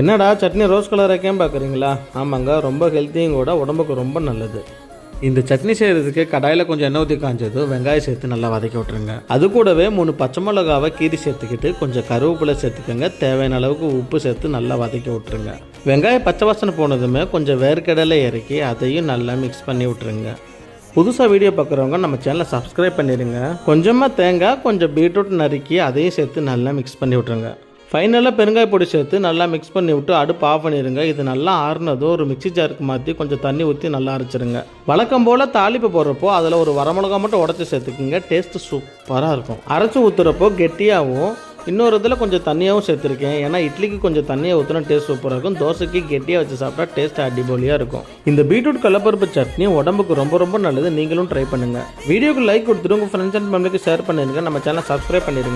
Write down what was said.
என்னடா chutney rose colour வைக்கேன் பார்க்குறீங்களா? ஆமாங்க, ரொம்ப ஹெல்த்தியும் கூட, உடம்புக்கு ரொம்ப நல்லது. இந்த சட்னி செய்கிறதுக்கு கடாயில் கொஞ்சம் எண்ணெய் ஊற்றி காஞ்சதும் வெங்காயம் சேர்த்து நல்லா வதக்கி விட்ருங்க. அது கூடவே 3 பச்சை மிளகாவை கீரி சேர்த்துக்கிட்டு கொஞ்சம் கருவேப்பிலை சேர்த்துக்கோங்க. தேவையான அளவுக்கு உப்பு சேர்த்து நல்லா வதக்கி விட்ருங்க. வெங்காயம் பச்சை வாசனை போனதுமே கொஞ்சம் வேர்க்கடலை இறக்கி அதையும் நல்லா மிக்ஸ் பண்ணி விட்ருங்க. புதுசாக வீடியோ பார்க்குறவங்க நம்ம சேனலை சப்ஸ்கிரைப் பண்ணிடுங்க. கொஞ்சமாக தேங்காய், கொஞ்சம் பீட்ரூட் நறுக்கி அதையும் சேர்த்து நல்லா மிக்ஸ் பண்ணி விட்ருங்க. ஃபைனலாக பெருங்காய பொடி சேர்த்து நல்லா மிக்ஸ் பண்ணி விட்டு அடுப்பு ஆஃப் பண்ணிடுங்க. இது நல்லா ஆறுனதும் ஒரு மிக்ஸி ஜாருக்கு மாற்றி கொஞ்சம் தண்ணி ஊற்றி நல்லா அரைச்சிருங்க. வழக்கம் போல் தாளிப்பு போடுறப்போ அதில் ஒரு வரமிளகா மட்டும் உடச்சி சேர்த்துக்குங்க. டேஸ்ட்டு சூப்பராக இருக்கும். அரைச்சி ஊற்றுறப்போ கெட்டியாகவும், இன்னொரு இதில் கொஞ்சம் தண்ணியாகவும் சேர்த்துருக்கேன். ஏன்னா இட்லிக்கு கொஞ்சம் தண்ணியை ஊற்றினா டேஸ்ட் சூப்பராக இருக்கும். தோசைக்கு கெட்டியாக வச்சு சாப்பிட்டா டேஸ்ட் அடிபொலியாக இருக்கும். இந்த பீட்ரூட் கடலைப்பருப்பு சட்னி உடம்புக்கு ரொம்ப ரொம்ப நல்லது. நீங்களும் ட்ரை பண்ணுங்கள். வீடியோக்கு லைக் கொடுத்துட்டு உங்கள் ஃப்ரெண்ட்ஸ் அண்ட் ஃபேமிலிக்கு ஷேர் பண்ணிடுங்க. நம்ம சேனலை சப்ஸ்கிரைப் பண்ணிடுங்க.